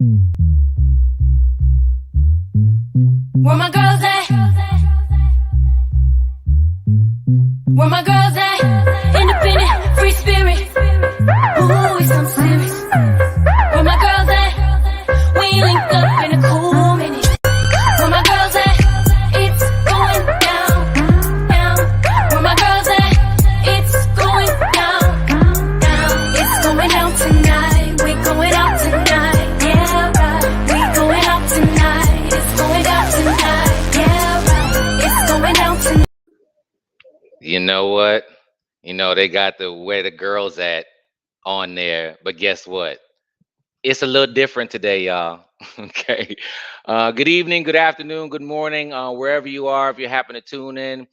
Where my girls at? Where my girls at? Independent, free spirit. Ooh, it's something serious. Where my girls at? We link up in a cool minute. Where my girls at? It's going down, down. Where my girls at? It's going down, down. It's going down tonight. We going out tonight. Yeah, right. We going out tonight. It's going down tonight. Yeah, right. It's going down tonight. You know what? They got the where the girls at on there, but guess what? It's a little different today, y'all. Okay. Good evening, good afternoon, good morning, wherever you are. If you happen to tune in,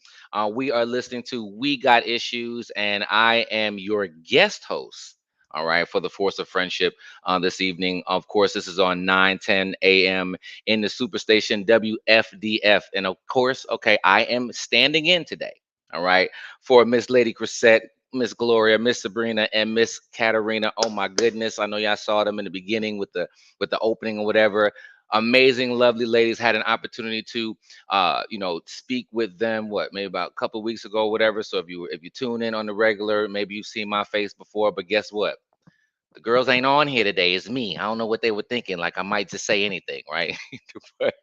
we are listening to We Got Issues, and I am your guest host. All right, for the Force of Friendship this evening. Of course, this is on 9:10 a.m. in the Superstation WFDF. And of course, okay, I am standing in today. All right, for Miss Lady Chrisette, Miss Gloria, Miss Sabrina, and Miss Katarina. Oh my goodness. I know y'all saw them in the beginning with the opening or whatever. Amazing, lovely ladies. Had an opportunity to speak with them maybe about a couple of weeks ago, whatever. So if you tune in on the regular, maybe you've seen my face before, but guess what? The girls ain't on here today. It's me. I don't know what they were thinking. Like I might just say anything, right? but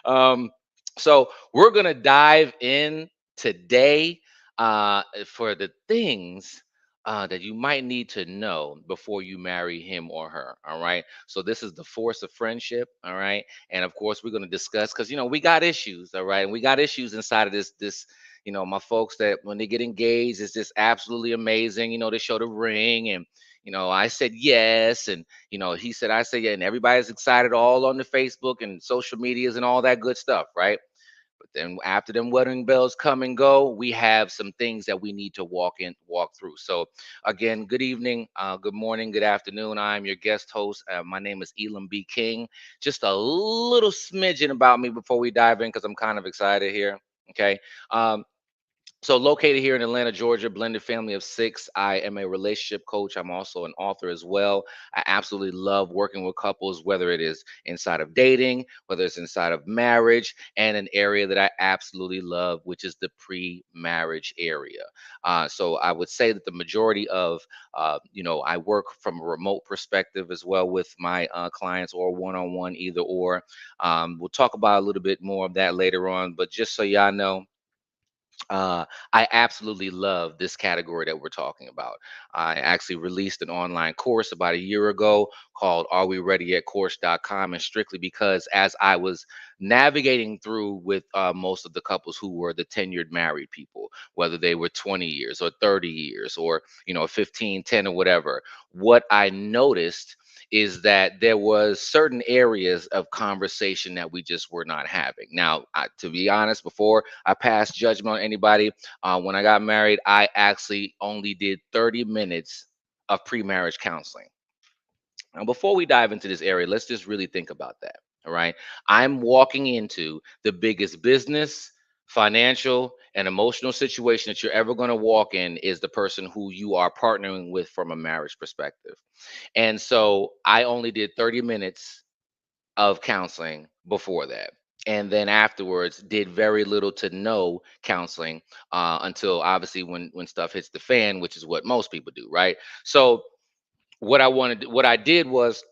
um, so we're gonna dive in today for the things that you might need to know before you marry him or her. All right. So this is the force of friendship. All right. And of course, we're going to discuss because we got issues. All right. And we got issues inside of this. My folks that when they get engaged, it's just absolutely amazing. They show the ring and I said yes, and he said I said yeah, and everybody's excited all on the Facebook and social medias and all that good stuff, right? But then after them wedding bells come and go, we have some things that we need to walk through. So again, good evening, good morning, good afternoon. I'm your guest host. My name is Elam B. King. Just a little smidgen about me before we dive in, because I'm kind of excited here. Okay. So located here in Atlanta, Georgia, blended family of six. I am a relationship coach. I'm also an author as well. I absolutely love working with couples, whether it is inside of dating, whether it's inside of marriage, and an area that I absolutely love, which is the pre-marriage area. So I would say that the majority of, I work from a remote perspective as well with my clients, or one-on-one, either or. We'll talk about a little bit more of that later on, but just so y'all know, I absolutely love this category that we're talking about. I actually released an online course about a year ago called Are We Ready at Course.com, and strictly because as I was navigating through with most of the couples who were the tenured married people, whether they were 20 years or 30 years or 15, 10 or whatever, what I noticed is that there was certain areas of conversation that we just were not having. Now, to be honest, before I passed judgment on anybody, when I got married, I actually only did 30 minutes of pre-marriage counseling. Now, before we dive into this area, let's just really think about that. All right. I'm walking into the biggest business, financial, and emotional situation that you're ever going to walk in is the person who you are partnering with from a marriage perspective. And so I only did 30 minutes of counseling before that. And then afterwards, did very little to no counseling until obviously when stuff hits the fan, which is what most people do, right? So what I did was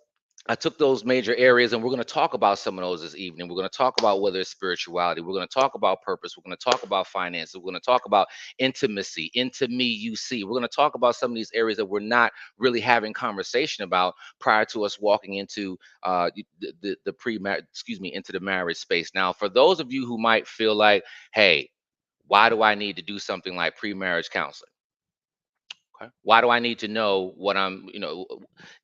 I took those major areas, and we're going to talk about some of those this evening. We're going to talk about whether it's spirituality. We're going to talk about purpose. We're going to talk about finances. We're going to talk about intimacy, into me, you see. We're going to talk about some of these areas that we're not really having conversation about prior to us walking into the into the marriage space. Now, for those of you who might feel like, hey, why do I need to do something like pre-marriage counseling? Okay. Why do I need to know what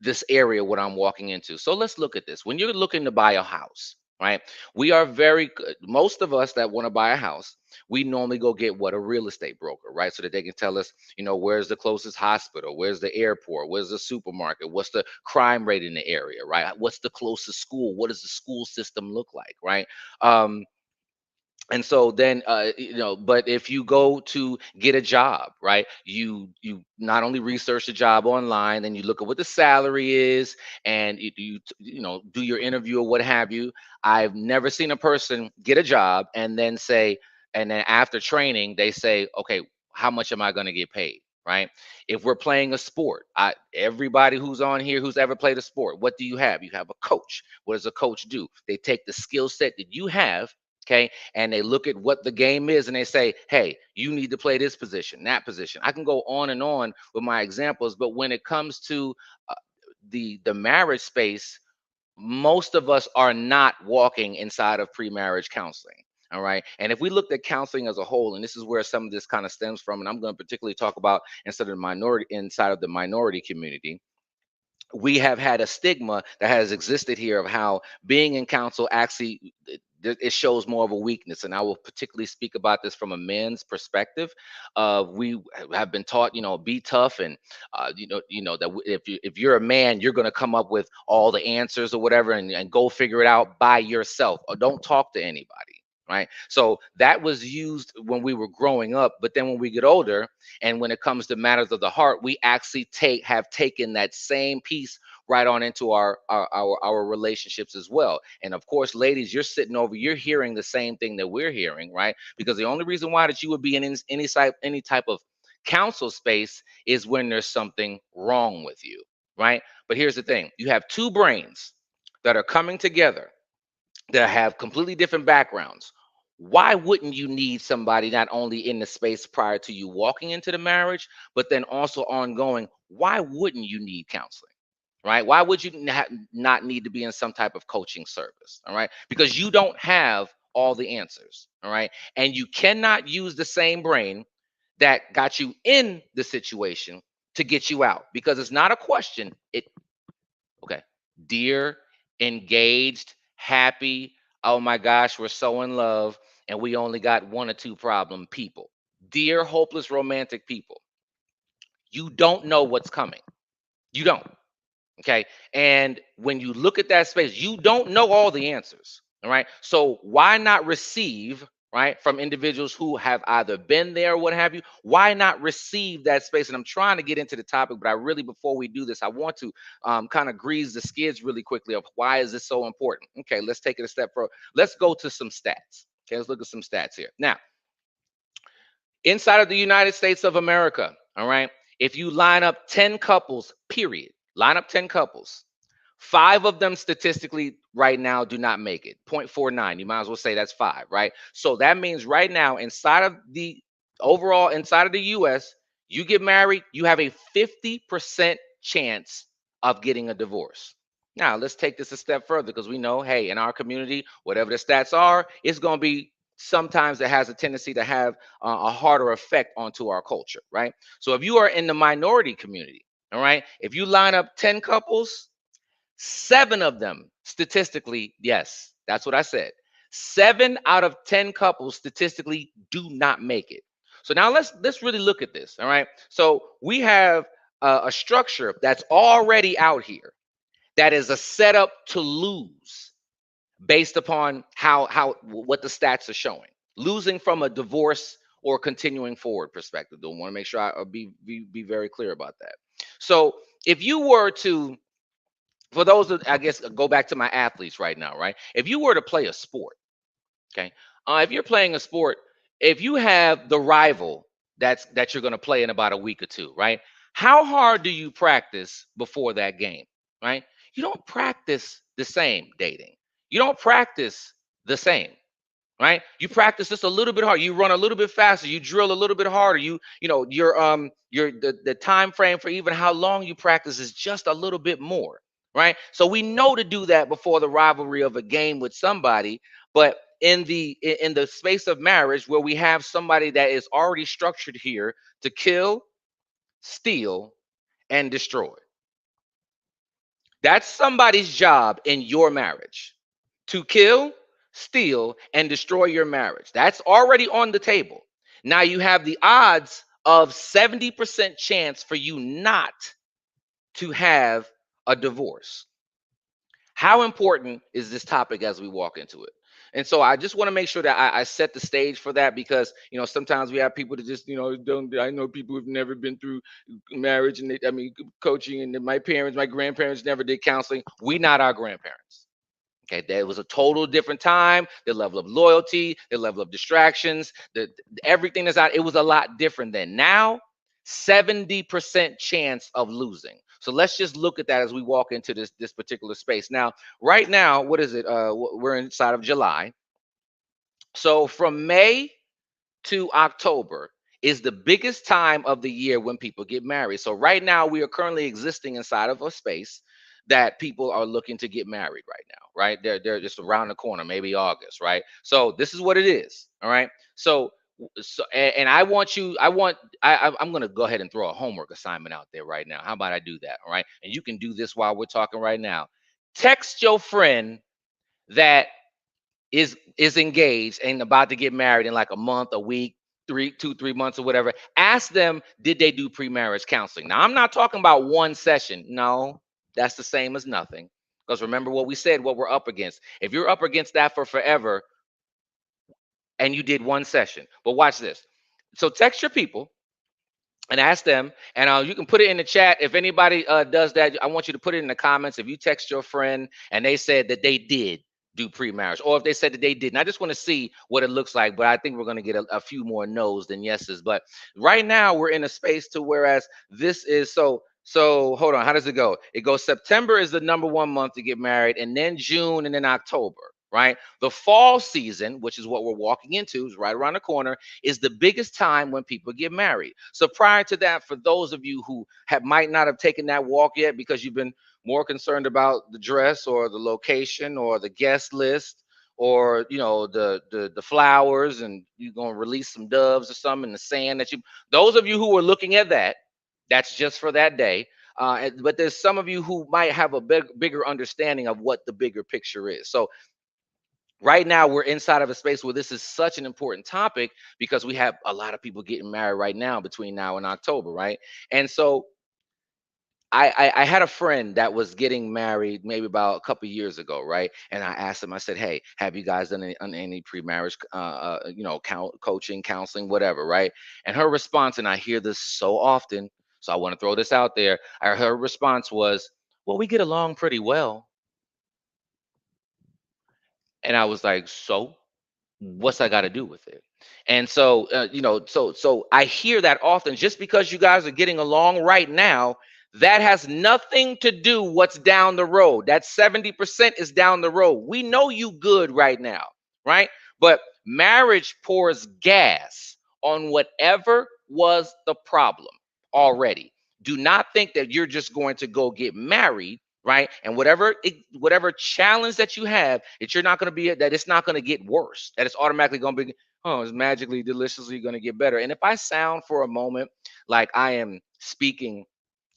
this area, what I'm walking into? So let's look at this. When you're looking to buy a house, right? We are very good. Most of us that want to buy a house, we normally go get what a real estate broker, right? So that they can tell us, where's the closest hospital, where's the airport, where's the supermarket, what's the crime rate in the area, right? What's the closest school? What does the school system look like, right? And so then but if you go to get a job, right, you not only research the job online, then you look at what the salary is, and do your interview or what have you. I've never seen a person get a job and then say, and then after training they say, okay, how much am I going to get paid, right? If we're playing a sport, everybody who's on here who's ever played a sport, what do you have? You have a coach. What does a coach do? They take the skill set that you have, okay, and they look at what the game is and they say, hey, you need to play this position, that position. I can go on and on with my examples, but when it comes to uh, the marriage space, most of us are not walking inside of pre-marriage counseling. All right. And if we looked at counseling as a whole, and this is where some of this kind of stems from, and I'm going to particularly talk about instead of the minority inside of the minority community, we have had a stigma that has existed here of how being in counsel actually it shows more of a weakness. And I will particularly speak about this from a man's perspective. We have been taught, be tough, and that if you're a man, you're going to come up with all the answers or whatever, and go figure it out by yourself, or don't talk to anybody. Right. So that was used when we were growing up. But then when we get older, and when it comes to matters of the heart, we actually have taken that same piece right on into our relationships as well. And of course, ladies, you're sitting over, you're hearing the same thing that we're hearing, right? Because the only reason why that you would be in any type of counsel space is when there's something wrong with you, right? But here's the thing: you have two brains that are coming together that have completely different backgrounds. Why wouldn't you need somebody not only in the space prior to you walking into the marriage, but then also ongoing? Why wouldn't you need counseling? Right? Why would you not need to be in some type of coaching service? All right. Because you don't have all the answers. All right. And you cannot use the same brain that got you in the situation to get you out, because it's not a question. Okay. Dear, engaged, happy. Oh my gosh, we're so in love and we only got one or two problem people. Dear, hopeless romantic people, you don't know what's coming. You don't. Okay. And when you look at that space, you don't know all the answers. All right. So why not receive, right, from individuals who have either been there or what have you? Why not receive that space? And I'm trying to get into the topic, but I really, before we do this, I want to kind of grease the skids really quickly of why is this so important? Okay. Let's take it a step further. Let's go to some stats. Okay. Let's look at some stats here. Now, inside of the United States of America, all right, if you line up 10 couples, period, line up 10 couples, five of them statistically right now do not make it. 0.49. You might as well say that's five, right? So that means right now, inside of the overall, inside of the US, you get married, you have a 50% chance of getting a divorce. Now, let's take this a step further, because we know, hey, in our community, whatever the stats are, it's going to be sometimes it has a tendency to have a harder effect onto our culture, right? So if you are in the minority community, all right, if you line up 10 couples, seven of them statistically, yes, that's what I said. 7 out of 10 couples statistically do not make it. So now let's really look at this. All right. So we have a structure that's already out here that is a setup to lose based upon how what the stats are showing. Losing from a divorce or continuing forward perspective. Don't want to make sure I be very clear about that. So if you were to, for those that, I guess, go back to my athletes right now, right? If you were to play a sport, okay, if you're playing a sport, if you have the rival that you're going to play in about a week or two, right? How hard do you practice before that game, right? You don't practice the same dating. You don't practice the same, right? You practice just a little bit harder. You run a little bit faster. You drill a little bit harder. Your the time frame for even how long you practice is just a little bit more, right? So we know to do that before the rivalry of a game with somebody, but in the space of marriage where we have somebody that is already structured here to kill, steal, and destroy. That's somebody's job in your marriage, to kill, steal, and destroy your marriage. That's already on the table. Now you have the odds of 70% chance for you not to have a divorce. How important is this topic as we walk into it? And so I just want to make sure that I set the stage for that, because sometimes we have people that just don't. I know people who've never been through marriage, and coaching, and my parents, my grandparents never did counseling. We not our grandparents. Okay, that was a total different time. The level of loyalty, the level of distractions, everything that's out. It was a lot different then. Now, 70% chance of losing. So let's just look at that as we walk into this particular space. Now, right now, what is it? We're inside of July. So from May to October is the biggest time of the year when people get married. So right now we are currently existing inside of a space that people are looking to get married right now, right? They're just around the corner, maybe August, right? So this is what it is, all right? So I want you, I'm gonna go ahead and throw a homework assignment out there right now. How about I do that? All right. And you can do this while we're talking right now. Text your friend that is engaged and about to get married in like a month, a week, 3 months or whatever. Ask them, did they do pre-marriage counseling? Now, I'm not talking about one session. No, that's the same as nothing. Because remember what we said, what we're up against. If you're up against that for forever and you did one session, but watch this. So text your people and ask them, and you can put it in the chat. If anybody does that, I want you to put it in the comments. If you text your friend and they said that they did do pre-marriage, or if they said that they didn't, I just want to see what it looks like. But I think we're going to get a few more no's than yeses. But right now we're in a space to whereas this is so hold on, how does it go? It goes September is the number one month to get married, and then June, and then October, right? The fall season, which is what we're walking into, is right around the corner, is the biggest time when people get married. So prior to that, for those of you who might not have taken that walk yet because you've been more concerned about the dress or the location or the guest list, or the flowers, and you're gonna release some doves or something in the sand, those of you who are looking at that, that's just for that day. But there's some of you who might have a bigger understanding of what the bigger picture is. So right now we're inside of a space where this is such an important topic, because we have a lot of people getting married right now between now and October, right? And so I had a friend that was getting married maybe about a couple years ago, right? And I asked him, I said, hey, have you guys done any pre-marriage coaching, counseling, whatever, right? And her response, and I hear this so often, so I want to throw this out there. Her response was, well, we get along pretty well. And I was like, so what's I got to do with it? And so so I hear that often. Just because you guys are getting along right now, that has nothing to do what's down the road. That 70% is down the road. We know you good right now, right? But marriage pours gas on whatever was the problem already. Do not think that you're just going to go get married, right? And whatever challenge that you have, that you're not going to be, that it's not going to get worse, that it's automatically going to be, oh, it's magically deliciously going to get better. And if I sound for a moment like I am speaking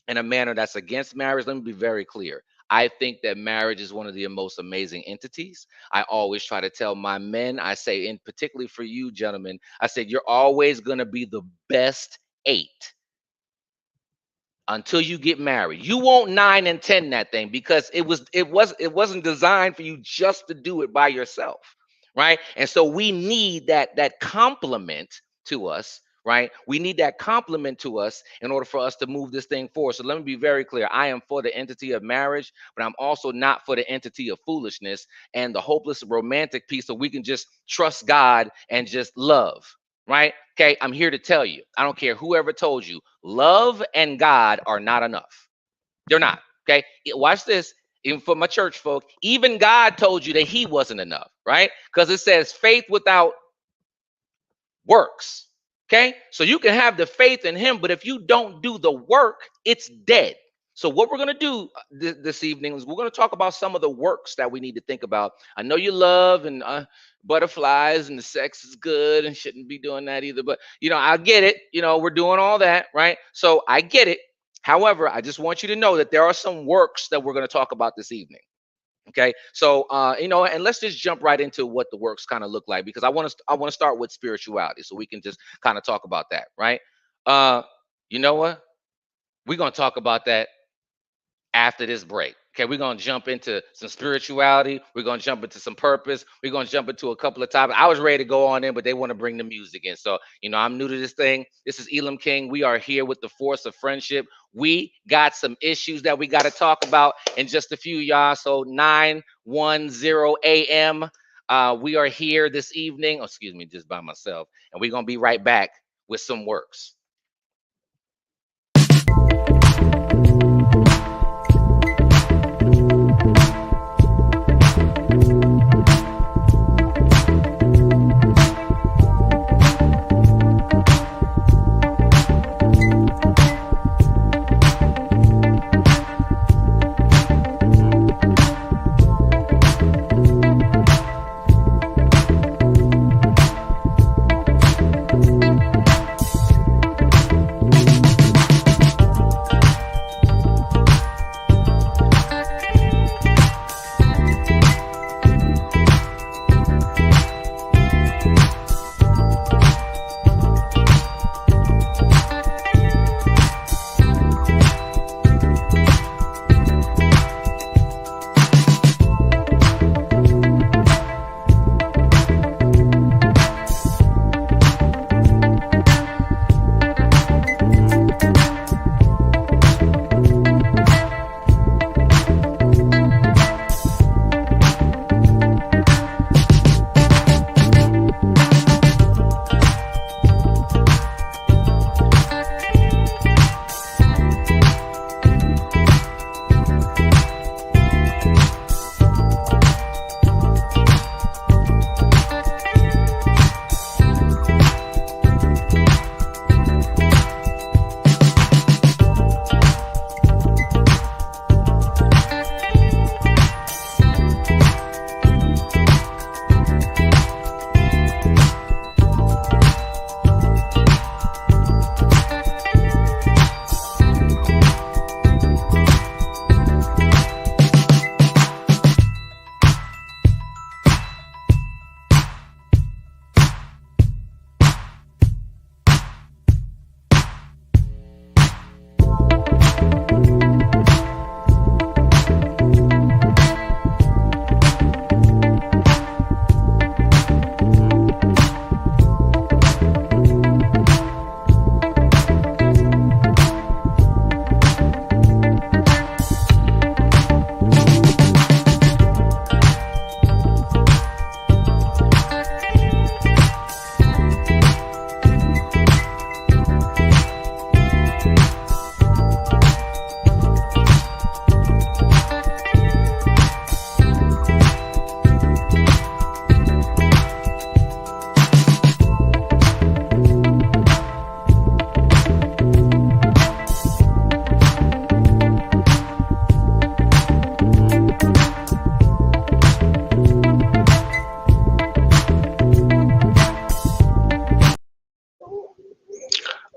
in a manner that's against marriage, let me be very clear. I think that marriage is one of the most amazing entities. I always try to tell my men, I say, and particularly for you gentlemen, I said, you're always going to be the best eight until you get married. You won't 9 and 10 that thing, because it wasn't designed for you just to do it by yourself, right? And so we need that complement to us, right? We need that complement to us in order for us to move this thing forward. So let me be very clear. I am for the entity of marriage, but I'm also not for the entity of foolishness and the hopeless romantic piece, so we can just trust God and just love, right? Okay, I'm here to tell you, I don't care whoever told you, love and God are not enough. They're not. Okay, watch this. Even for my church folk, even God told you that he wasn't enough, right? Because it says faith without works. Okay, so you can have the faith in him, but if you don't do the work, it's dead. So what we're going to do this evening is we're going to talk about some of the works that we need to think about. I know you love and butterflies and the sex is good and shouldn't be doing that either, but I get it. We're doing all that, right? So I get it. However, I just want you to know that there are some works that we're going to talk about this evening. Okay, so and let's just jump right into what the works kind of look like, because I want to start with spirituality, so we can just kind of talk about that, right? Uh, you know what? We're gonna talk about that after this break. Okay, we're gonna jump into some spirituality. We're gonna jump into some purpose. We're gonna jump into a couple of topics. I was ready to go on in, but they want to bring the music in. So, I'm new to this thing. This is Elam King. We are here with the force of friendship. We got some issues that we got to talk about in just a few, y'all. So 9:10 a.m. We are here this evening. Oh, excuse me, just by myself, and we're gonna be right back with some works.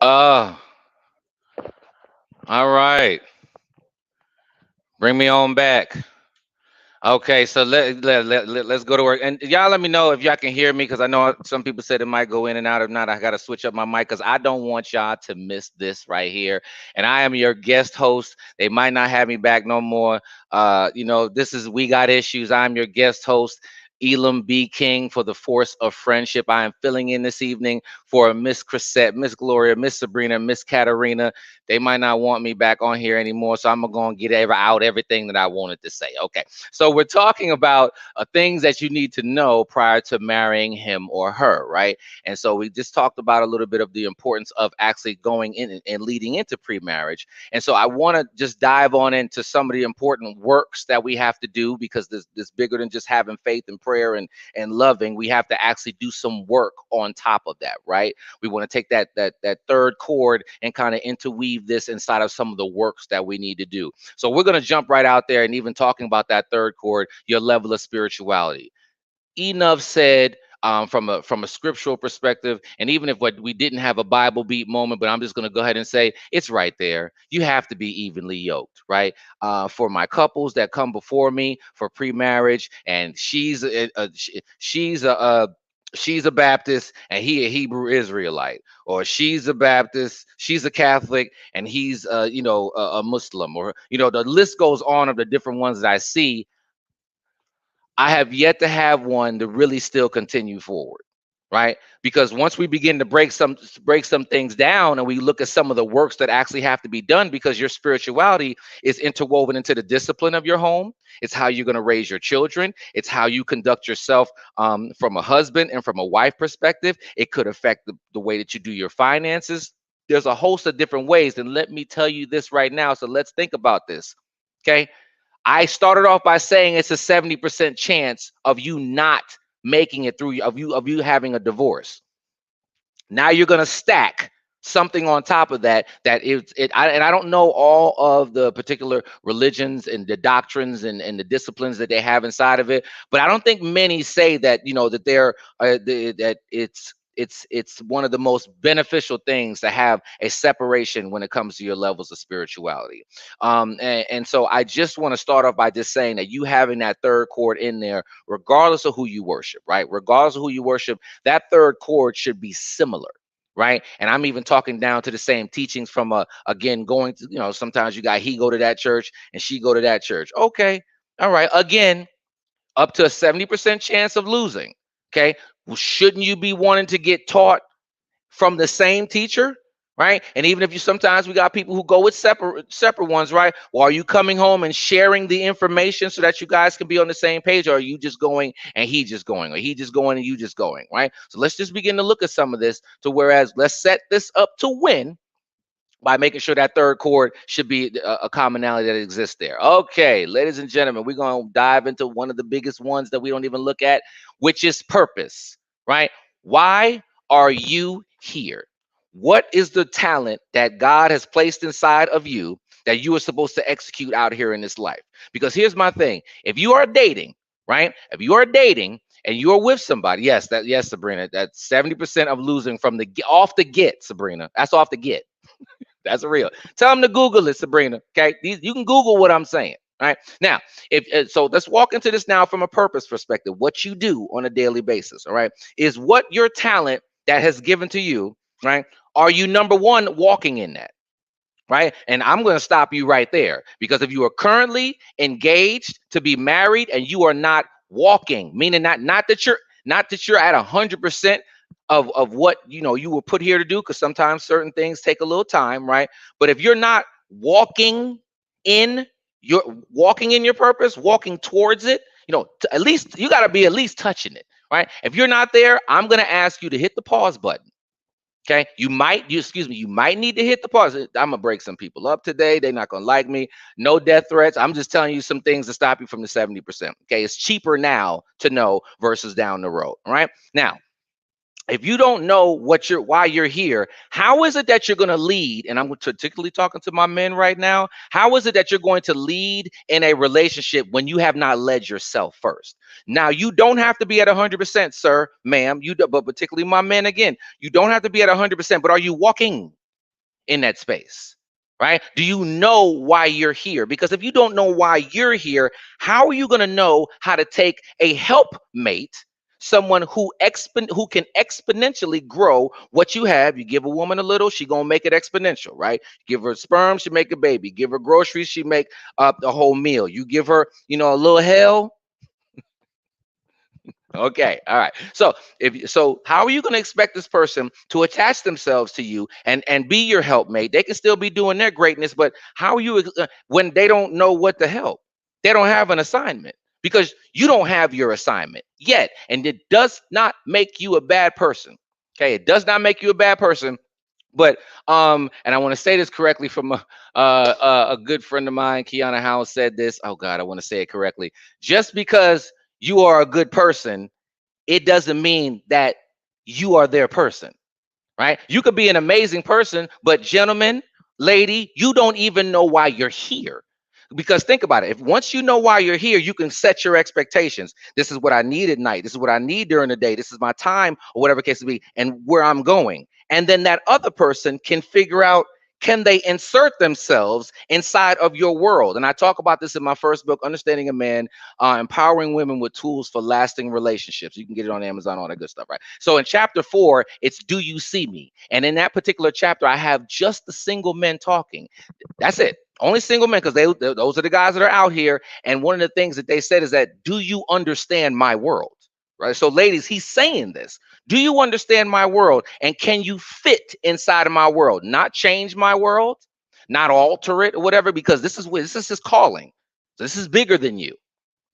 Uh, all right. Bring me on back. Okay, so let's go to work. And y'all let me know if y'all can hear me because I know some people said it might go in and out. If not, I got to switch up my mic because I don't want y'all to miss this right here. And I am your guest host. They might not have me back no more. This is We Got Issues. I'm your guest host. Elam B. King for the Force of Friendship. I am filling in this evening for Miss Chrisette, Miss Gloria, Miss Sabrina, Miss Katarina. They might not want me back on here anymore, so I'm gonna get out everything that I wanted to say. Okay. So we're talking about things that you need to know prior to marrying him or her, right? And so we just talked about a little bit of the importance of actually going in and leading into pre-marriage. And so I want to just dive on into some of the important works that we have to do because this bigger than just having faith and prayer and loving. We have to actually do some work on top of that, right? We want to take that third chord and kind of interweave this inside of some of the works that we need to do. So we're going to jump right out there and even talking about that third chord, your level of spirituality. Enough said from a scriptural perspective, and even if we didn't have a Bible beat moment, but I'm just going to go ahead and say it's right there. You have to be evenly yoked, right? For my couples that come before me for pre-marriage, and she's a she's a Baptist and he a Hebrew Israelite, or she's a Baptist, she's a Catholic, and he's a Muslim, or the list goes on of the different ones that I see. I have yet to have one to really still continue forward, right? Because once we begin to break some things down, and we look at some of the works that actually have to be done, because your spirituality is interwoven into the discipline of your home. It's how you're going to raise your children. It's how you conduct yourself, from a husband and from a wife perspective. It could affect the way that you do your finances. There's a host of different ways, and let me tell you this right now. So let's think about this, okay? I started off by saying it's a 70% chance of you not making it through, of you having a divorce. Now you're going to stack something on top of that, and I don't know all of the particular religions and the doctrines and the disciplines that they have inside of it, but I don't think many say that, that they're that it's one of the most beneficial things to have a separation when it comes to your levels of spirituality. And so I just want to start off by just saying that you having that third chord in there, regardless of who you worship, right? Regardless of who you worship, that third chord should be similar, right? And I'm even talking down to the same teachings from again, going to, sometimes you got he go to that church and she go to that church. Okay, all right. Again, up to a 70% chance of losing. Okay. Well, shouldn't you be wanting to get taught from the same teacher? Right. And even if you, sometimes we got people who go with separate ones, right? Well, are you coming home and sharing the information so that you guys can be on the same page? Or are you just going and he just going, or he just going and you just going, right? So let's just begin to look at some of this, to whereas let's set this up to win by making sure that third chord should be a commonality that exists there. Okay, ladies and gentlemen, we're going to dive into one of the biggest ones that we don't even look at, which is purpose, right? Why are you here? What is the talent that God has placed inside of you that you are supposed to execute out here in this life? Because here's my thing. If you are dating, right? If you are dating and you're with somebody, yes, Sabrina, that's 70% of losing from the off the get, Sabrina. That's off the get. That's real. Tell them to Google it, Sabrina. Okay, you can Google what I'm saying. All right. Now, if so, let's walk into this now from a purpose perspective. What you do on a daily basis, all right, is what your talent that has given to you, right? Are you number one walking in that? Right. And I'm going to stop you right there, because if you are currently engaged to be married and you are not walking, meaning not that you're at 100% of what you were put here to do, because sometimes certain things take a little time, right? But if you're not in walking in your purpose, walking towards it, at least you got to be at least touching it, right? If you're not there, I'm going to ask you to hit the pause button. Okay, you might need to hit the pause. I'm gonna break some people up today. They're not gonna like me. No death threats. I'm just telling you some things to stop you from the 70%. Okay, it's cheaper now to know versus down the road. All right. Now, if you don't know why you're here, how is it that you're going to lead? And I'm particularly talking to my men right now. How is it that you're going to lead in a relationship when you have not led yourself first? Now, you don't have to be at 100%, sir, ma'am. But particularly my men, again, you don't have to be at 100%. But are you walking in that space? Right? Do you know why you're here? Because if you don't know why you're here, how are you going to know how to take a helpmate, someone who can exponentially grow what you have? You give a woman a little, she gonna make it exponential, right? Give her sperm, she make a baby. Give her groceries, she make the whole meal. You give her, a little hell. Okay, all right. So how are you going to expect this person to attach themselves to you and be your helpmate? They can still be doing their greatness, but how are you when they don't know what to help? They don't have an assignment, because you don't have your assignment yet, and it does not make you a bad person. Okay, it does not make you a bad person. But and I want to say this correctly from a good friend of mine, Kiana House, said this. Oh God, I want to say it correctly. Just because you are a good person, it doesn't mean that you are their person, right? You could be an amazing person, but gentlemen, lady, you don't even know why you're here. Because think about it. If once you know why you're here, you can set your expectations. This is what I need at night. This is what I need during the day. This is my time, or whatever case it be, and where I'm going. And then that other person can figure out, can they insert themselves inside of your world? And I talk about this in my first book, Understanding a Man, Empowering Women with Tools for Lasting Relationships. You can get it on Amazon, all that good stuff, right? So in chapter 4, it's Do You See Me? And in that particular chapter, I have just the single men talking. That's it. Only single men, because those are the guys that are out here. And one of the things that they said is that, do you understand my world? Right. So, ladies, he's saying this. Do you understand my world? And can you fit inside of my world? Not change my world, not alter it or whatever, because this is his calling. So this is bigger than you.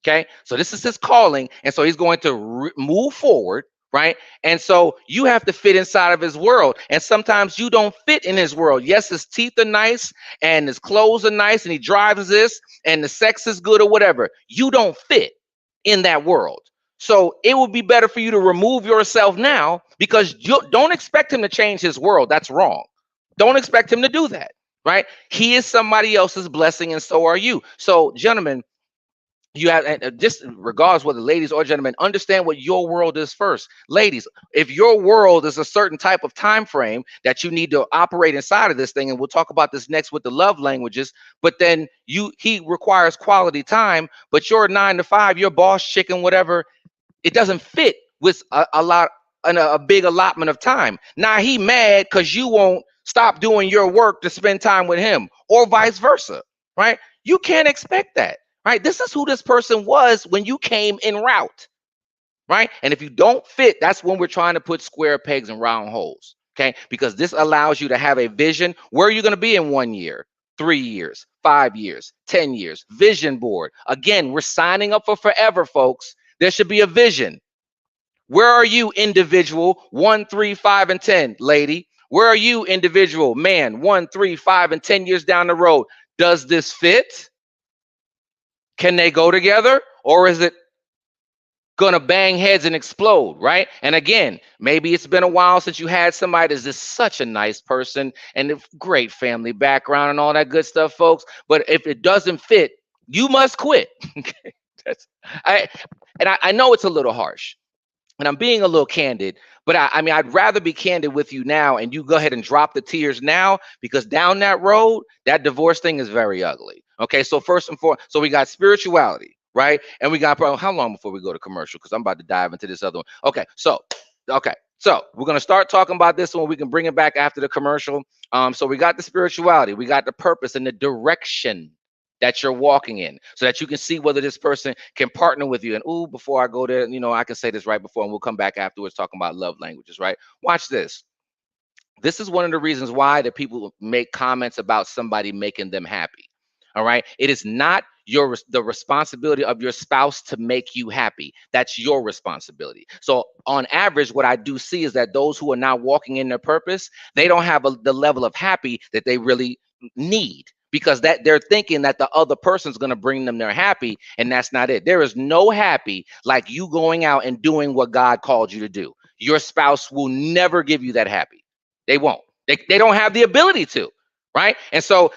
Okay, so this is his calling, and so he's going to move forward, right? And so you have to fit inside of his world, and sometimes you don't fit in his world. Yes, his teeth are nice, and his clothes are nice, and he drives this, and the sex is good or whatever. You don't fit in that world. So it would be better for you to remove yourself now, because you don't expect him to change his world. That's wrong. Don't expect him to do that, right? He is somebody else's blessing, and so are you. So, gentlemen, you have, and just regardless whether ladies or gentlemen, understand what your world is first. Ladies, if your world is a certain type of time frame that you need to operate inside of this thing, and we'll talk about this next with the love languages, but then he requires quality time, but you're 9 to 5, your boss chicken, whatever, it doesn't fit with a big allotment of time. Now he mad because you won't stop doing your work to spend time with him, or vice versa, right? You can't expect that, right? This is who this person was when you came en route, right? And if you don't fit, that's when we're trying to put square pegs in round holes, okay? Because this allows you to have a vision. Where are you going to be in 1 year, 3 years, 5 years, 10 years? Vision board. Again, we're signing up for forever, folks. There should be a vision. Where are you, individual? 1, 3, 5, and 10, lady. Where are you, individual? Man, 1, 3, 5, and 10 years down the road. Does this fit? Can they go together? Or is it gonna bang heads and explode, right? And again, maybe it's been a while since you had somebody that's just such a nice person and a great family background and all that good stuff, folks. But if it doesn't fit, you must quit. Okay. That's I know it's a little harsh, and I'm being a little candid, but I mean, I'd rather be candid with you now, and you go ahead and drop the tears now, because down that road, that divorce thing is very ugly. Okay, so first and foremost, so we got spirituality, right? And we got, how long before we go to commercial? Because I'm about to dive into this other one. Okay, so we're gonna start talking about this one. We can bring it back after the commercial. So we got the spirituality, we got the purpose and the direction that you're walking in, so that you can see whether this person can partner with you. And before I go there, I can say this right before, and we'll come back afterwards talking about love languages, right? Watch this. This is one of the reasons why that people make comments about somebody making them happy. All right. It is not the responsibility of your spouse to make you happy. That's your responsibility. So on average, what I do see is that those who are not walking in their purpose, they don't have the level of happy that they really need, because that they're thinking that the other person's going to bring them their happy, and that's not it. There is no happy like you going out and doing what God called you to do. Your spouse will never give you that happy. They won't. They don't have the ability to, right? And so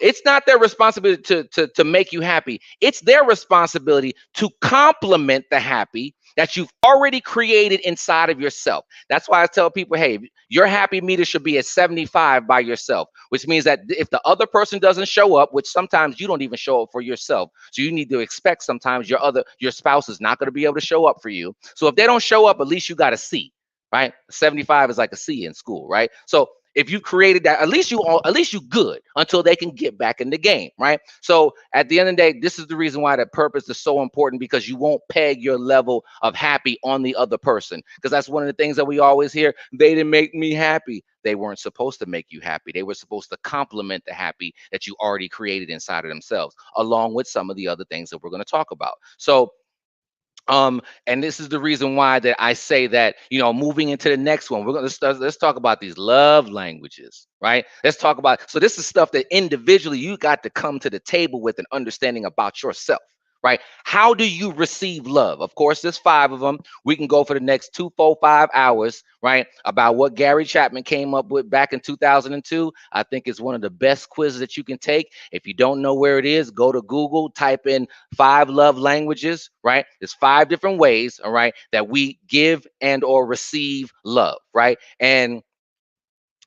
it's not their responsibility to make you happy. It's their responsibility to complement the happy that you've already created inside of yourself. That's why I tell people, hey, your happy meter should be at 75 by yourself, which means that if the other person doesn't show up, which sometimes you don't even show up for yourself, so you need to expect sometimes your spouse is not going to be able to show up for you. So if they don't show up, at least you got a C, right? 75 is like a C in school, right? So if you created that, at least you good until they can get back in the game, right? So at the end of the day, this is the reason why that purpose is so important, because you won't peg your level of happy on the other person, because that's one of the things that we always hear. They didn't make me happy. They weren't supposed to make you happy. They were supposed to complement the happy that you already created inside of themselves, along with some of the other things that we're going to talk about. So and this is the reason why that I say that, moving into the next one, let's talk about these love languages, right? Let's talk about, so this is stuff that individually you got to come to the table with an understanding about yourself, right? How do you receive love? Of course, there's 5 of them. We can go for the next 2, 4, 5 hours, right? About what Gary Chapman came up with back in 2002. I think it's one of the best quizzes that you can take. If you don't know where it is, go to Google, type in 5 love languages, right? There's 5 different ways, all right, that we give and or receive love, right? And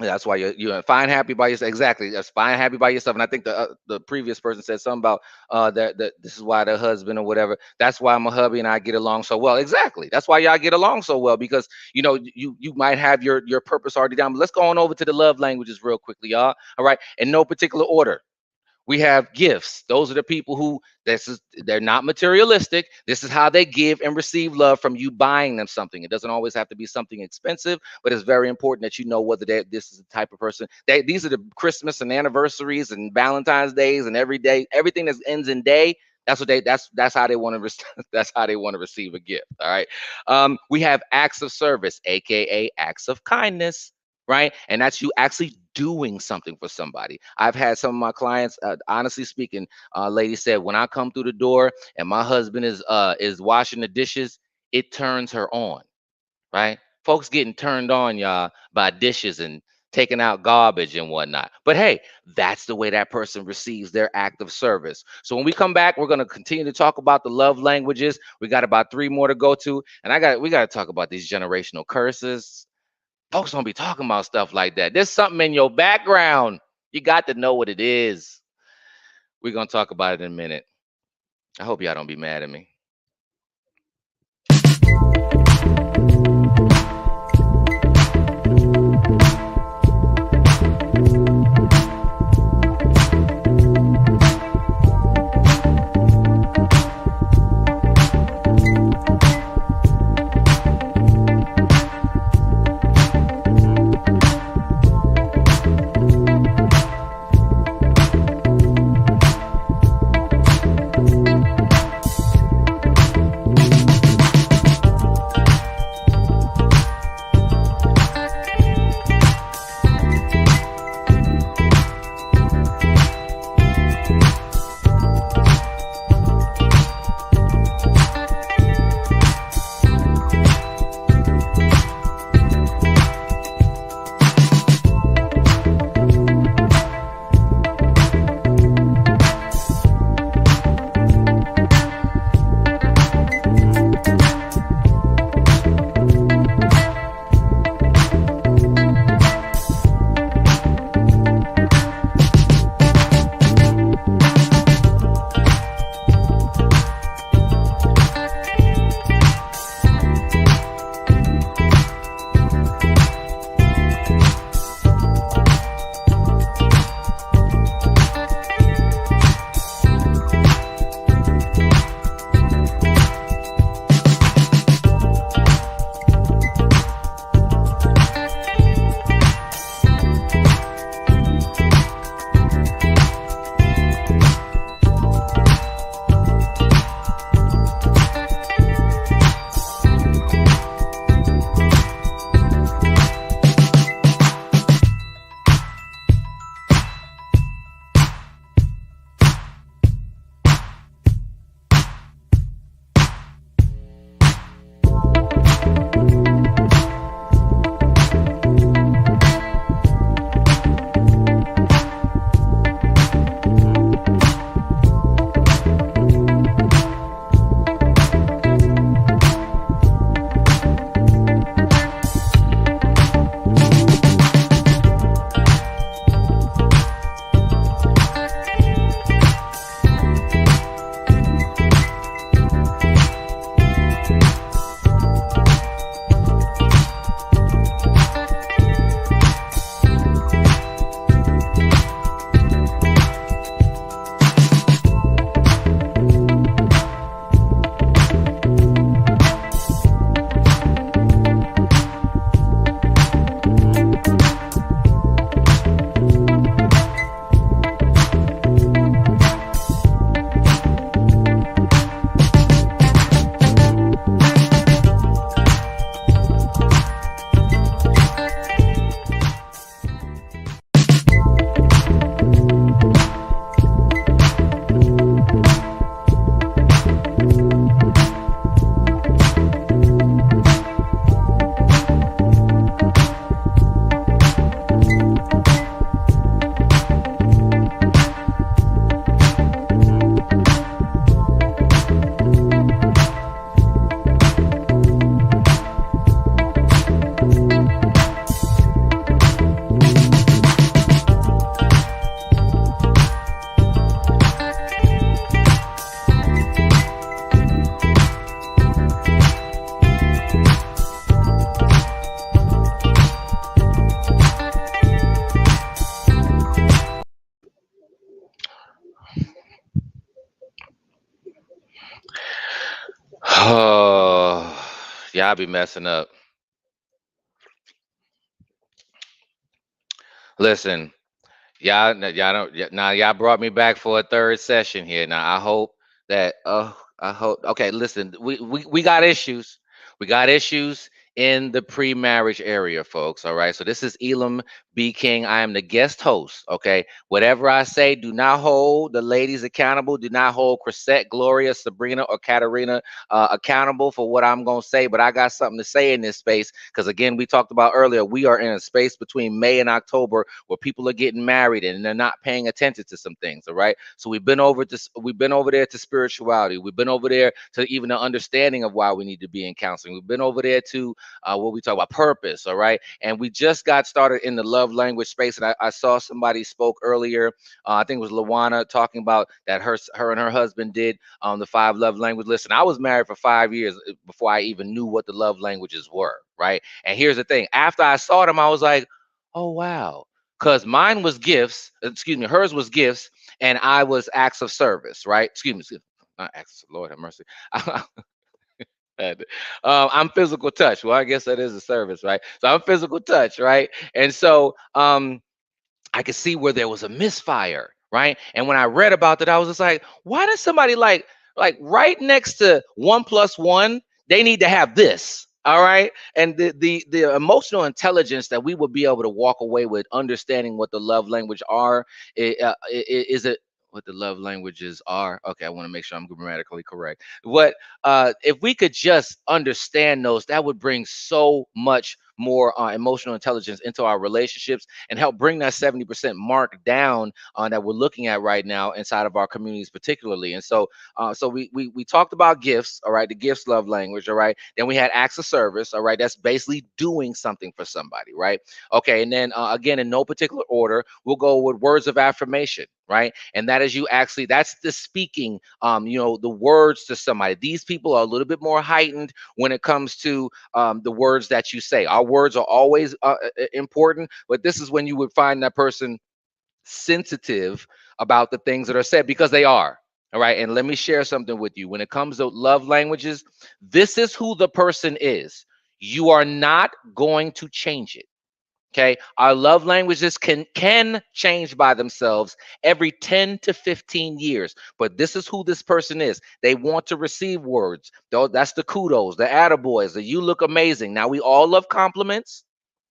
That's why you're fine, happy by yourself. Exactly. That's fine, happy by yourself. And I think the previous person said something about that this is why the husband or whatever. That's why my hubby and I get along so well. Exactly. That's why y'all get along so well, because you might have your purpose already down. But let's go on over to the love languages real quickly, y'all. All right, in no particular order. We have gifts. Those are the people who they're not materialistic. This is how they give and receive love from you buying them something. It doesn't always have to be something expensive, but it's very important that you know whether this is the type of person. These are the Christmas and anniversaries and Valentine's days and every day, everything that ends in day. That's how they want to that's how they want to receive a gift. All right. We have acts of service, aka acts of kindness, right? And that's you actually doing something for somebody. I've had some of my clients, honestly speaking, lady said, when I come through the door and my husband is washing the dishes, it turns her on, right? Folks getting turned on, y'all, by dishes and taking out garbage and whatnot. But hey, that's the way that person receives their act of service. So when we come back, we're going to continue to talk about the love languages. We got about 3 more to go to, and we got to talk about these generational curses. Folks don't be talking about stuff like that. There's something in your background. You got to know what it is. We're going to talk about it in a minute. I hope y'all don't be mad at me. Y'all be messing up. Listen, y'all don't. Now y'all brought me back for a third session here. Now I hope that. I hope. Okay, listen. We got issues. We got issues in the pre-marriage area, folks. All right. So this is Elam B. King. I am the guest host. Okay. Whatever I say, do not hold the ladies accountable. Do not hold Chrisette, Gloria, Sabrina, or Katarina accountable for what I'm gonna say. But I got something to say in this space because again, we talked about earlier. We are in a space between May and October where people are getting married and they're not paying attention to some things. All right. So we've been over this, we've been over there to spirituality. We've been over there to even the understanding of why we need to be in counseling. We've been over there to what we talk about purpose. All right. And we just got started in the love language space. And I saw somebody spoke earlier. I think it was Lawana talking about that her and her husband did the 5 love language. Listen, I was married for 5 years before I even knew what the love languages were. Right. And here's the thing. After I saw them, I was like, oh, wow. Because mine was gifts, excuse me, hers was gifts, and I was acts of service, right? Excuse me, not acts, Lord have mercy. I'm physical touch. Well, I guess that is a service, right? So I'm physical touch, right? And so I could see where there was a misfire, right? And when I read about that, I was just like, why does somebody like right next to 1+1, they need to have this? All right. And the emotional intelligence that we would be able to walk away with understanding what the love language are, is it what the love languages are. Okay, I want to make sure I'm grammatically correct. What if we could just understand those, that would bring so much more emotional intelligence into our relationships and help bring that 70% mark down that we're looking at right now inside of our communities particularly. And so we talked about gifts, all right, the gifts love language, all right. Then we had acts of service, all right, that's basically doing something for somebody, right? Okay, and then again, in no particular order, we'll go with words of affirmation, right? And that is you actually, that's the speaking, the words to somebody. These people are a little bit more heightened when it comes to the words that you say. Our words are always important, but this is when you would find that person sensitive about the things that are said because they are. All right. And let me share something with you. When it comes to love languages, this is who the person is. You are not going to change it. Okay, our love languages can change by themselves every 10 to 15 years, but this is who this person is. They want to receive words. Though that's the kudos, the attaboys, the you look amazing. Now we all love compliments,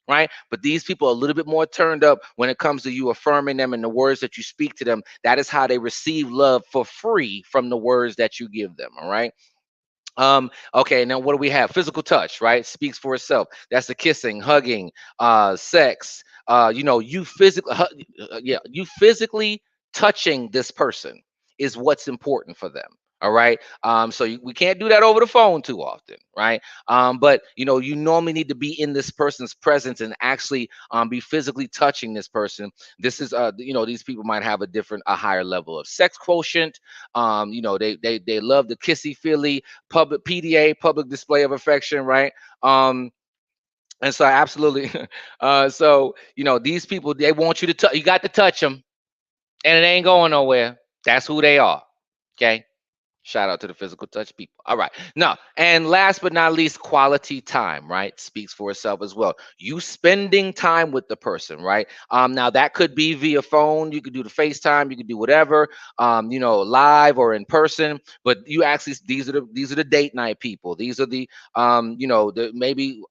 right? But these people are a little bit more turned up when it comes to you affirming them and the words that you speak to them. That is how they receive love for free from the words that you give them. All right. Okay, now what do we have? Physical touch, right? Speaks for itself. That's the kissing, hugging, sex, you physically you physically touching this person is what's important for them. All right. We can't do that over the phone too often, right? But you normally need to be in this person's presence and actually be physically touching this person. This is these people might have a higher level of sex quotient. They love the kissy feely public PDA, public display of affection, right? And so absolutely. These people, they want you to touch. You got to touch them, and it ain't going nowhere. That's who they are. Okay. Shout out to the physical touch people. All right. Now, and last but not least, quality time, right? Speaks for itself as well. You spending time with the person, right? Now that could be via phone. You could do the FaceTime, you could do whatever, live or in person. But you actually, these are the date night people. These are the maybe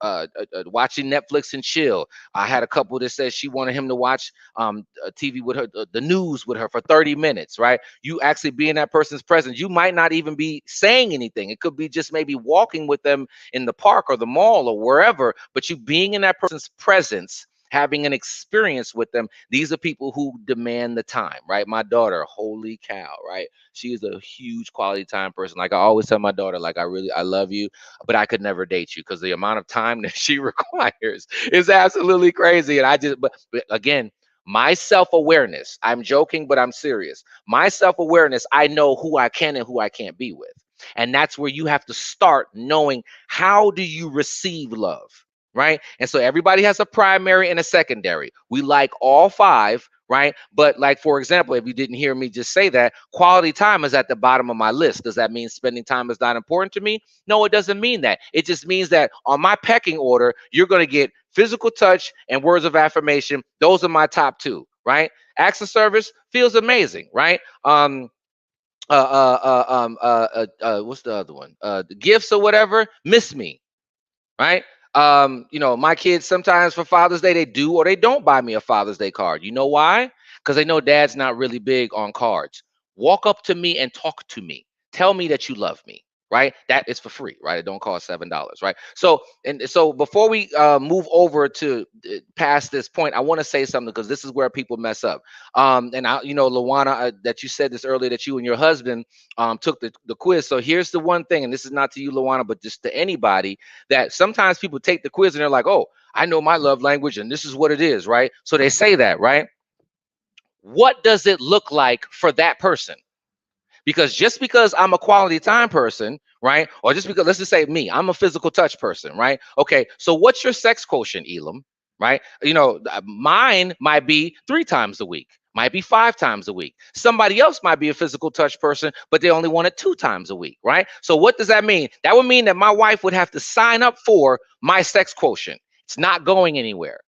watching Netflix and chill. I had a couple that said she wanted him to watch TV with her, the news with her for 30 minutes, right? You actually be in that person's presence. You might not even be saying anything. It could be just maybe walking with them in the park or the mall or wherever, but you being in that person's presence, having an experience with them. These are people who demand the time, right? My daughter, holy cow, right? She is a huge quality time person. Like I always tell my daughter, like I love you, but I could never date you because the amount of time that she requires is absolutely crazy. And but again, my self-awareness, I'm joking, but I'm serious. My self-awareness, I know who I can and who I can't be with. And that's where you have to start knowing, how do you receive love, right? And so everybody has a primary and a secondary. We like all 5, right? But like, for example, if you didn't hear me just say that, quality time is at the bottom of my list. Does that mean spending time is not important to me? No, it doesn't mean that. It just means that on my pecking order, you're going to get physical touch and words of affirmation. Those are my top two, right? Acts of service feels amazing, right? What's the other one? The gifts or whatever, miss me, right? My kids sometimes for Father's Day they do or they don't buy me a Father's Day card. You know why? Because they know dad's not really big on cards. Walk up to me and talk to me. Tell me that you love me, right? That is for free, right? It don't cost $7, right? So before we move over to past this point, I want to say something because this is where people mess up. And Luana, that you said this earlier that you and your husband took the quiz. So here's the one thing, and this is not to you, Luana, but just to anybody, that sometimes people take the quiz and they're like, oh, I know my love language and this is what it is, right? So they say that, right? What does it look like for that person? Because just because I'm a quality time person, right? Or just because, let's just say me, I'm a physical touch person, right? Okay, so what's your sex quotient, Elam? Right? Mine might be 3 times a week, might be 5 times a week. Somebody else might be a physical touch person, but they only want it 2 times a week, right? So what does that mean? That would mean that my wife would have to sign up for my sex quotient. It's not going anywhere.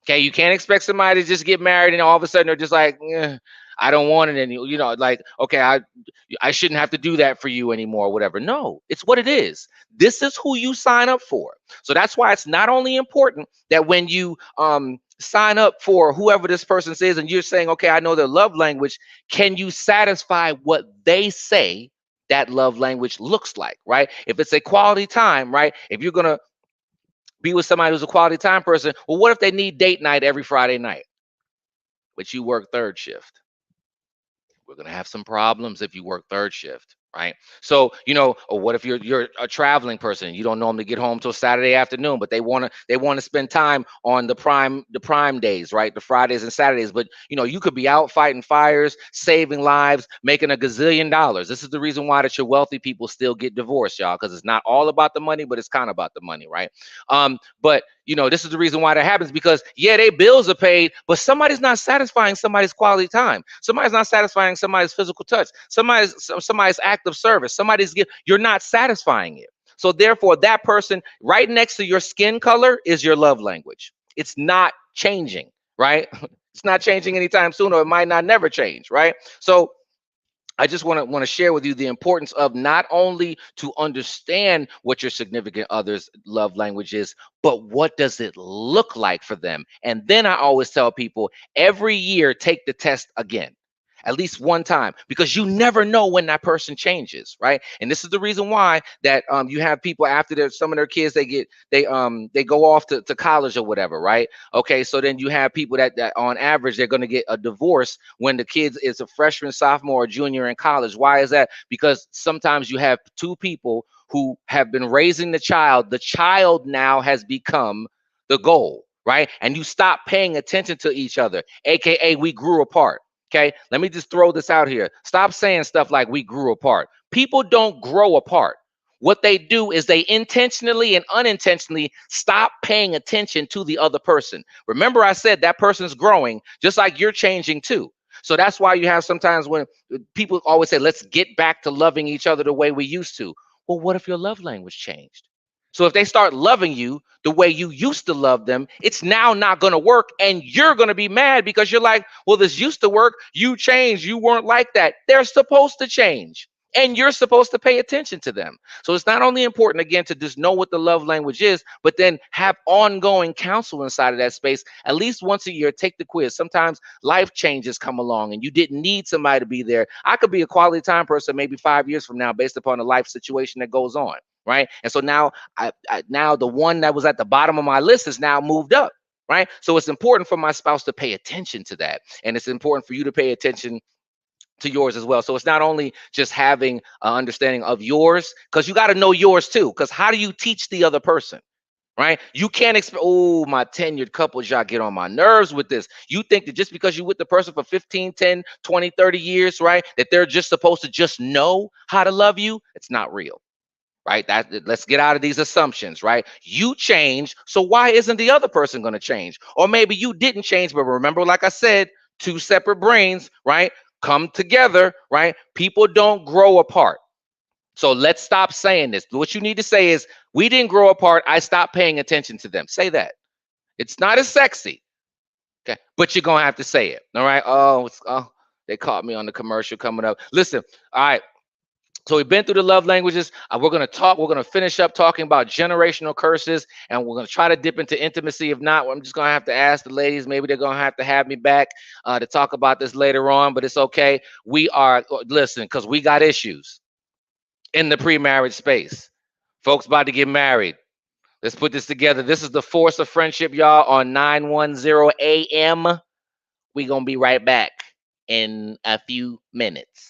Okay, you can't expect somebody to just get married and all of a sudden they're just like, I don't want it any, like, okay, I shouldn't have to do that for you anymore, whatever. No, it's what it is. This is who you sign up for. So that's why it's not only important that when you sign up for whoever this person says and you're saying, okay, I know their love language, can you satisfy what they say that love language looks like, right? If it's a quality time, right? If you're gonna be with somebody who's a quality time person, well, what if they need date night every Friday night, but you work third shift? We're going to have some problems if you work third shift, right? So, or what if you're a traveling person, you don't normally get home till Saturday afternoon, but they want to spend time on the prime days, right? The Fridays and Saturdays, but you could be out fighting fires, saving lives, making a gazillion dollars. This is the reason why that your wealthy people still get divorced, y'all, because it's not all about the money, but it's kind of about the money, right? But this is the reason why that happens, because yeah, their bills are paid, but somebody's not satisfying somebody's quality time. Somebody's not satisfying somebody's physical touch. Somebody's act of service. Somebody's gift. You're not satisfying it. So therefore, that person right next to your skin color is your love language. It's not changing, right? It's not changing anytime soon, or it might not never change, right? So I just want to share with you the importance of not only to understand what your significant other's love language is, but what does it look like for them? And then I always tell people every year, take the test again. At least one time, because you never know when that person changes, right? And this is the reason why that you have people after some of their kids they go off to college or whatever, right? Okay, so then you have people that on average they're going to get a divorce when the kids is a freshman, sophomore, or junior in college. Why is that? Because sometimes you have two people who have been raising the child. The child now has become the goal, right? And you stop paying attention to each other, aka we grew apart. Okay, let me just throw this out here. Stop saying stuff like we grew apart. People don't grow apart. What they do is they intentionally and unintentionally stop paying attention to the other person. Remember, I said that person's growing just like you're changing too. So that's why you have sometimes when people always say, let's get back to loving each other the way we used to. Well, what if your love language changed? So if they start loving you the way you used to love them, it's now not going to work. And you're going to be mad because you're like, well, this used to work. You changed. You weren't like that. They're supposed to change. And you're supposed to pay attention to them. So it's not only important, again, to just know what the love language is, but then have ongoing counsel inside of that space. At least once a year, take the quiz. Sometimes life changes come along and you didn't need somebody to be there. I could be a quality time person maybe 5 years from now based upon the life situation that goes on. Right. And so now now the one that was at the bottom of my list is now moved up. Right. So it's important for my spouse to pay attention to that. And it's important for you to pay attention to yours as well. So it's not only just having an understanding of yours, because you got to know yours too. Because how do you teach the other person? Right? You can't expect, oh, my tenured couples, y'all get on my nerves with this. You think that just because you're with the person for 15, 10, 20, 30 years, right, that they're just supposed to just know how to love you. It's not real. Right? Let's get out of these assumptions, right? You change, so why isn't the other person going to change? Or maybe you didn't change, but remember, like I said, Two separate brains, right, come together, right? People don't grow apart. So let's stop saying this. What you need to say is, we didn't grow apart. I stopped paying attention to them. Say that. It's not as sexy. Okay. But you're going to have to say it. All right. Oh, they caught me on the commercial coming up. Listen. All right. So we've been through the love languages. We're going to talk. We're going to finish up talking about generational curses, and we're going to try to dip into intimacy. If not, I'm just going to have to ask the ladies. Maybe they're going to have me back to talk about this later on. But it's okay. We are listen, because we got issues in the pre-marriage space. Folks about to get married. Let's put this together. This is the Force of Friendship, y'all, on 910 AM. We're going to be right back in a few minutes.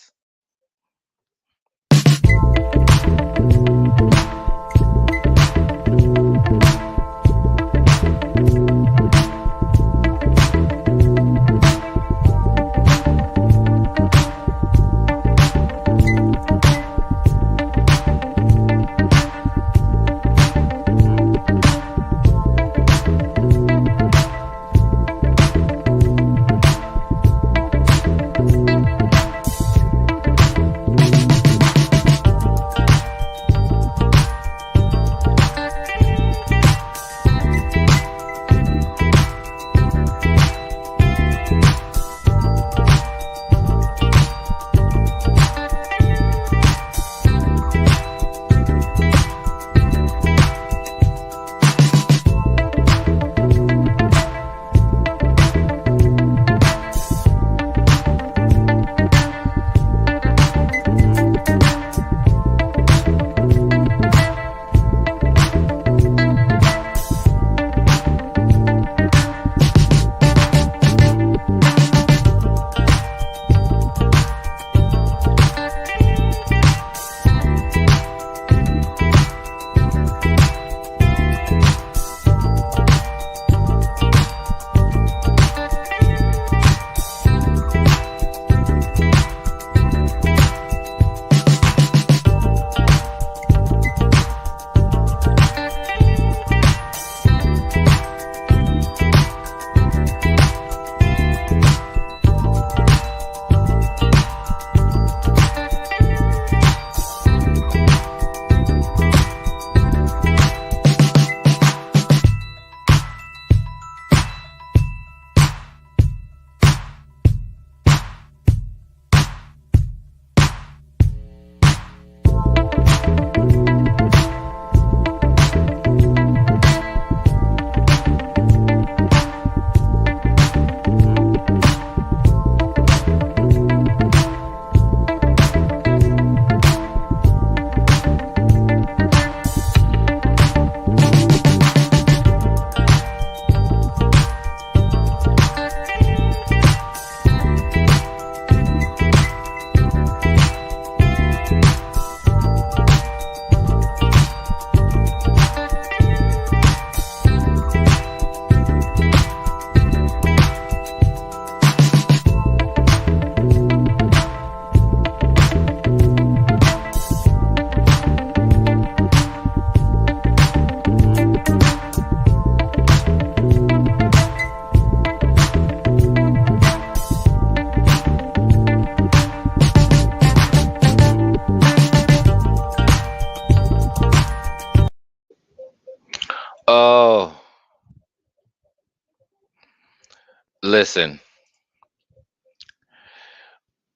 Oh, listen,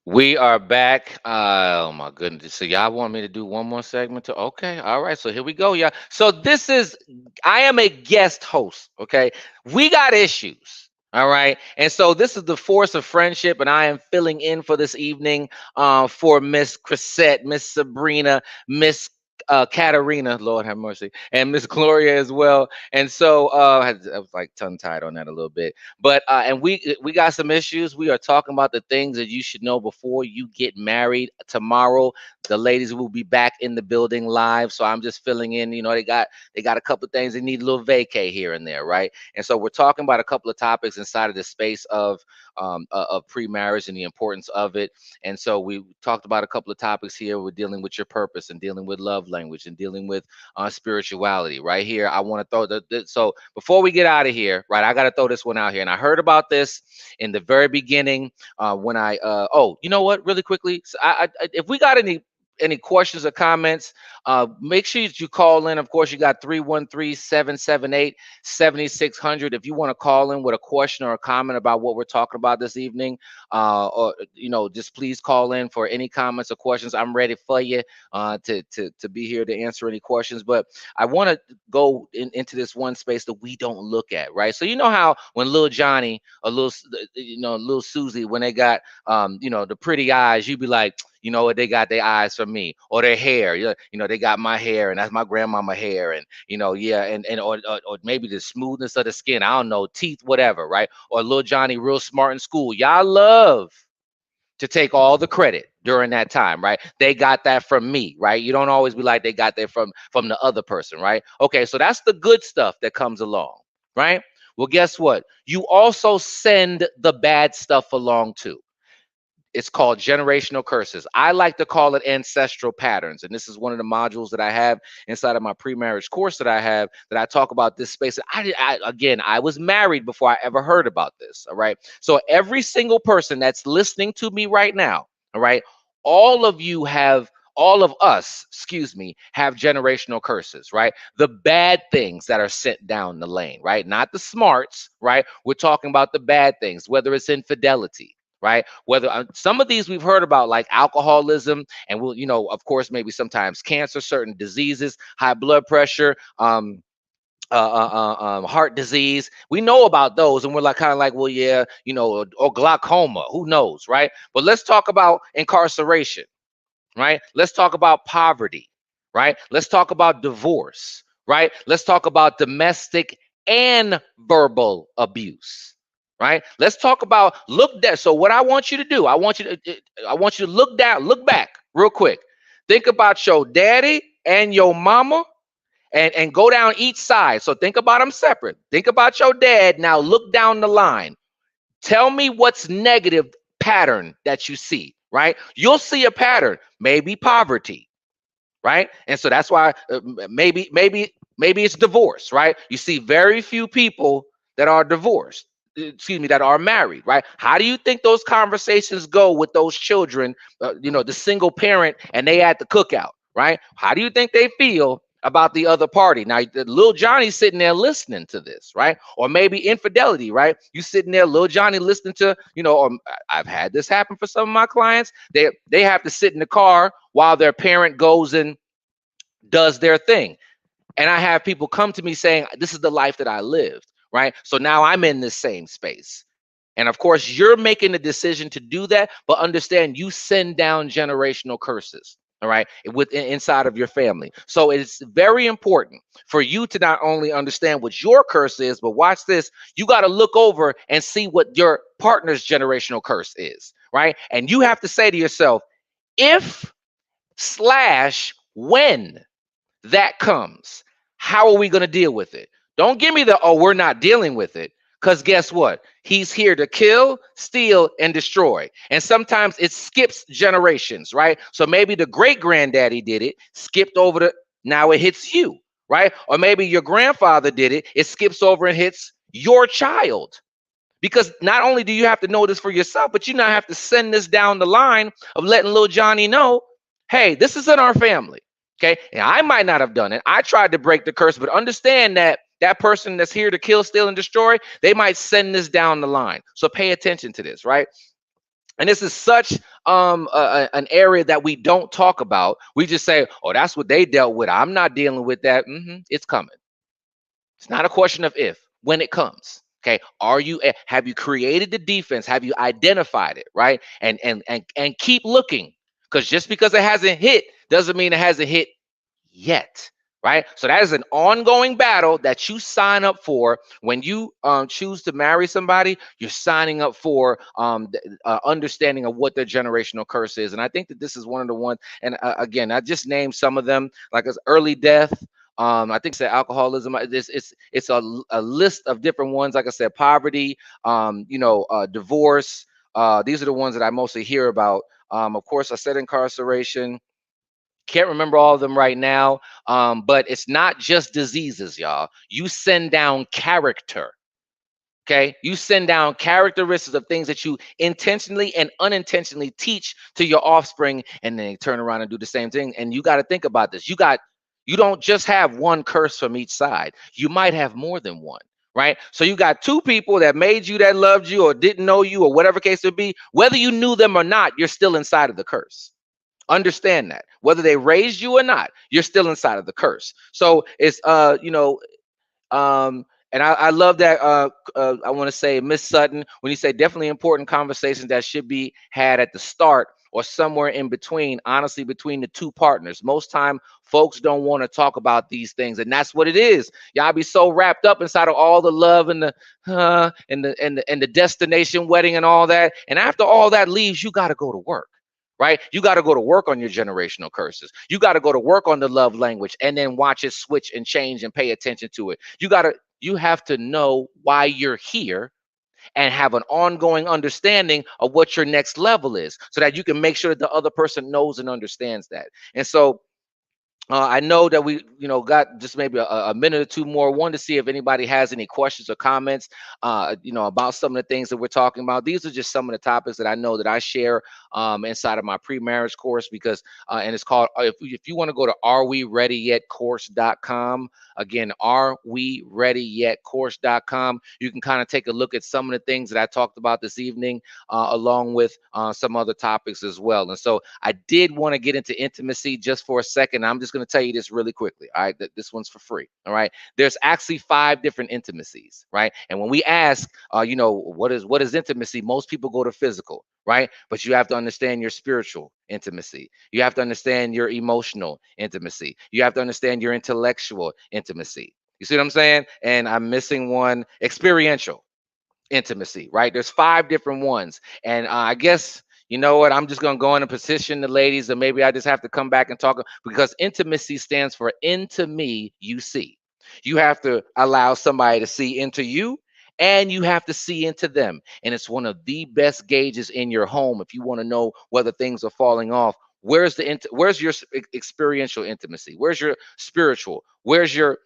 we are back. Oh my goodness. So y'all want me to do one more segment too? Okay. All right. So here we go, y'all. So this is I am a guest host. Okay. We got issues. All right. And so this is the Force of Friendship, and I am filling in for this evening for Miss Chrisette, Miss Sabrina, Miss Katarina, Lord have mercy, and Miss Gloria as well. And so I was like tongue tied on that a little bit. But and we got some issues. We are talking about the things that you should know before you get married. Tomorrow, the ladies will be back in the building live. So I'm just filling in. You know, they got a couple of things. They need a little vacay here and there, right? And so we're talking about a couple of topics inside of the space of of pre-marriage and the importance of it. And so we talked about a couple of topics here. We're dealing with your purpose and dealing with love language and dealing with spirituality. Right here, I want to throw so before we get out of here, right, I got to throw this one out here. And I heard about this in the very beginning when I oh, you know what, really quickly, so if we got any questions or comments, make sure that you call in. Of course, you got 313-778-7600. If you want to call in with a question or a comment about what we're talking about this evening, or just please call in for any comments or questions. I'm ready for you to be here to answer any questions. But I want to go into this one space that we don't look at, right? So you know how when little Johnny or little Susie, when they got the pretty eyes, you be like, you know what, they got their eyes for me, or their hair. They got my hair, and that's my grandmama hair, and yeah, and or maybe the smoothness of the skin. I don't know, teeth, whatever, right? Or little Johnny, real smart in school. Y'all love to take all the credit during that time, right? They got that from me, right? You don't always be like they got that from the other person, right? Okay, so that's the good stuff that comes along, right? Well, guess what? You also send the bad stuff along too. It's called generational curses. I like to call it ancestral patterns. And this is one of the modules that I have inside of my pre-marriage course that I have, that I talk about this space. Again, I was married before I ever heard about this. All right. So every single person that's listening to me right now, all right, all of you have, all of us, excuse me, have generational curses, right? The bad things that are sent down the lane, right? Not the smarts, right? We're talking about the bad things, whether it's infidelity, right? Whether some of these we've heard about, like alcoholism, and of course, maybe sometimes cancer, certain diseases, high blood pressure, heart disease. We know about those, and we're like kind of like, well, yeah, or glaucoma. Who knows, right? But let's talk about incarceration, right? Let's talk about poverty, right? Let's talk about divorce, right? Let's talk about domestic and verbal abuse, right? Let's talk about look there. So what I want you to do, I want you to look down, look back real quick. Think about your daddy and your mama, and go down each side. So think about them separate. Think about your dad. Now look down the line. Tell me what's negative pattern that you see, right? You'll see a pattern, maybe poverty, right? And so that's why maybe it's divorce, right? You see very few people that are divorced, excuse me, that are married, right? How do you think those conversations go with those children, the single parent, and they at the cookout, right? How do you think they feel about the other party? Now, the little Johnny's sitting there listening to this, right? Or maybe infidelity, right? You sitting there, little Johnny, listening to, or I've had this happen for some of my clients. They have to sit in the car while their parent goes and does their thing. And I have people come to me saying, this is the life that I lived, right? So now I'm in this same space. And of course, you're making the decision to do that, but understand you send down generational curses, all right, inside of your family. So it's very important for you to not only understand what your curse is, but watch this. You got to look over and see what your partner's generational curse is, right? And you have to say to yourself, if/when that comes, how are we going to deal with it? Don't give me the, oh, we're not dealing with it. Because guess what? He's here to kill, steal, and destroy. And sometimes it skips generations, right? So maybe the great granddaddy did it, skipped over now it hits you, right? Or maybe your grandfather did it, it skips over and hits your child. Because not only do you have to know this for yourself, but you now have to send this down the line of letting little Johnny know, hey, this is in our family. Okay. And I might not have done it. I tried to break the curse, but understand that that person that's here to kill, steal, and destroy, they might send this down the line. So pay attention to this, right? And this is such an area that we don't talk about. We just say, oh, that's what they dealt with. I'm not dealing with that. It's coming. It's not a question of if, when it comes. Okay. Have you created the defense? Have you identified it? Right. And keep looking, because just because it hasn't hit doesn't mean it hasn't hit yet. Right. So that is an ongoing battle that you sign up for when you choose to marry somebody. You're signing up for understanding of what their generational curse is. And I think that this is one of the ones. And again, I just named some of them, like as early death, I think said alcoholism. It's a list of different ones. Like I said, poverty, divorce. These are the ones that I mostly hear about. Of course, I said incarceration. Can't remember all of them right now. But it's not just diseases, y'all. You send down character. Okay, you send down characteristics of things that you intentionally and unintentionally teach to your offspring, and then they turn around and do the same thing. And you got to think about this. You don't just have one curse from each side. You might have more than one, right? So you got two people that made you, that loved you, or didn't know you, or whatever case it be. Whether you knew them or not, you're still inside of the curse. Understand that. Whether they raised you or not, you're still inside of the curse. So it's um, and I love that. I want to say, Miss Sutton, when you say definitely important conversations that should be had at the start or somewhere in between, honestly, between the two partners. Most time, folks don't want to talk about these things, and that's what it is. Y'all be so wrapped up inside of all the love and the and the destination wedding and all that. And after all that leaves, you got to go to work. Right? You got to go to work on your generational curses. You got to go to work on the love language and then watch it switch and change and pay attention to it. You have to know why you're here and have an ongoing understanding of what your next level is so that you can make sure that the other person knows and understands that. And so I know that we, got just maybe a minute or two more. One to see if anybody has any questions or comments, about some of the things that we're talking about. These are just some of the topics that I know that I share inside of my pre-marriage course because, and it's called, if you want to go to arewereadyyetcourse.com, again, arewereadyyetcourse.com, you can kind of take a look at some of the things that I talked about this evening, along with some other topics as well. And so I did want to get into intimacy just for a second. I'm just going to tell you this really quickly. All right. This one's for free. All right. There's actually 5 different intimacies. Right. And when we ask, what is intimacy? Most people go to physical. Right. But you have to understand your spiritual intimacy. You have to understand your emotional intimacy. You have to understand your intellectual intimacy. You see what I'm saying? And I'm missing one: experiential intimacy, right? There's 5 different ones. And I guess, you know what? I'm just going to go in and position the ladies, and maybe I just have to come back and talk because intimacy stands for into me, you see. You have to allow somebody to see into you, and you have to see into them. And it's one of the best gauges in your home if you want to know whether things are falling off. Where's your experiential intimacy? Where's your spiritual? Where's your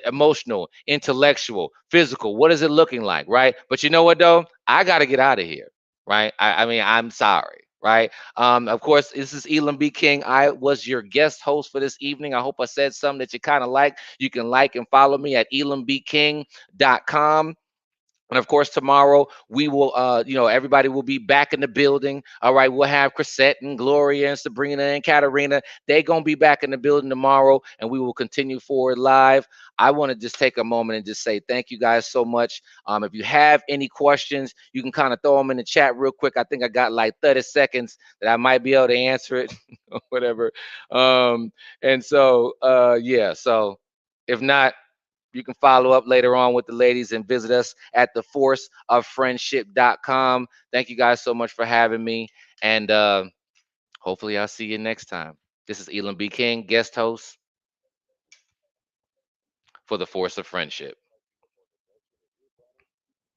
emotional, intellectual, physical? What is it looking like, right? But you know what though? I got to get out of here, right? I mean, I'm sorry, right? Of course, this is Elam B. King. I was your guest host for this evening. I hope I said something that you kind of like. You can like and follow me at elambking.com. And of course, tomorrow we will, everybody will be back in the building. All right, we'll have Chrisette and Gloria and Sabrina and Katarina. They're gonna be back in the building tomorrow, and we will continue forward live. I want to just take a moment and just say thank you guys so much. If you have any questions, you can kind of throw them in the chat real quick. I think I got like 30 seconds that I might be able to answer it, or whatever. And so, yeah. So if not, you can follow up later on with the ladies and visit us at theforceoffriendship.com. Thank you guys so much for having me. And hopefully I'll see you next time. This is Elam B. King, guest host for The Force of Friendship.